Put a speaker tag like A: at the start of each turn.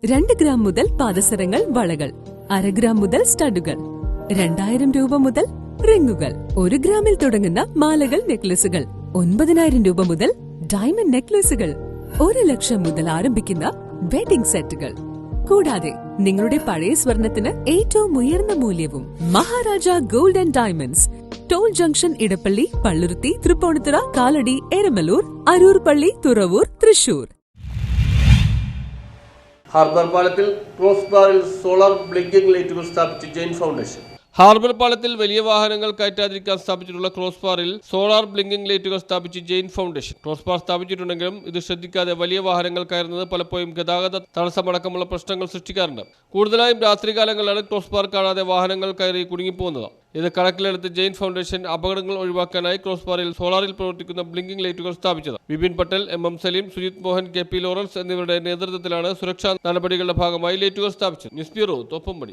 A: 2 gram മുതൽ പാദസരങ്ങൾ, വളകൾ, 1/2 gram മുതൽ സ്റ്റഡുകൾ, 2000 രൂപ മുതൽ റിങ്ങുകൾ, 1 ഗ്രാമിൽ തുടങ്ങുന്ന മാലകൾ, നെക്ലസുകൾ, 9000 രൂപ മുതൽ ഡയമണ്ട് നെക്ലസുകൾ, 1 ലക്ഷം മുതൽ ആരംഭിക്കുന്ന വെഡിംഗ് സെറ്റുകൾ. കൂടാതെ നിങ്ങളുടെ പഴയ സ്വർണത്തിന് ഏറ്റവും ഉയർന്ന മൂല്യവും. Maharaja gold and diamonds, toll junction, Edappally, Palluruthy, Tripunithura, Kalady, Eramalloor, Aroor പള്ളി, തുറവൂർ, തൃശൂർ.
B: ഹാർബർ പാലത്തിൽ ക്രോസ് ബാറിൽ സോളാർ ബ്ലിങ്കിംഗ് ലൈറ്റുകൾ സ്ഥാപിച്ച് ജെയിൻ ഫൗണ്ടേഷൻ.
C: ഹാർബർ പാലത്തിൽ വലിയ വാഹനങ്ങൾ കയറ്റാതിരിക്കാൻ സ്ഥാപിച്ചിട്ടുള്ള ക്രോസ് ബാറിൽ സോളാർ ബ്ലിങ്കിംഗ് ലൈറ്റുകൾ സ്ഥാപിച്ച് ജെയിൻ ഫൗണ്ടേഷൻ. ക്രോസ് ബാർ സ്ഥാപിച്ചിട്ടുണ്ടെങ്കിലും ഇത് ശ്രദ്ധിക്കാതെ വലിയ വാഹനങ്ങൾ കയറുന്നത് പലപ്പോഴും ഗതാഗത തടസ്സമടക്കമുള്ള പ്രശ്നങ്ങൾ സൃഷ്ടിക്കാറുണ്ട്. കൂടുതലായും രാത്രികാലങ്ങളിലാണ് ക്രോസ് ബാർ കാണാതെ വാഹനങ്ങൾ കയറി കുടുങ്ങിപ്പോകുന്നത്. ഇത് കണക്കിലെടുത്ത് ജെയിൻ ഫൗണ്ടേഷൻ അപകടങ്ങൾ ഒഴിവാക്കാനായി ക്രോസ് ബാറിൽ സോളാറിൽ പ്രവർത്തിക്കുന്ന ബ്ലിങ്കിംഗ് ലൈറ്റുകൾ സ്ഥാപിച്ചത്. Vipin Patel, MM Saleem, Sujith Mohan, KP Lawrence എന്നിവരുടെ നേതൃത്വത്തിലാണ് സുരക്ഷാ നടപടികളുടെ ഭാഗമായി ലൈറ്റുകൾ സ്ഥാപിച്ചത്. News bureau, Thoppumpady.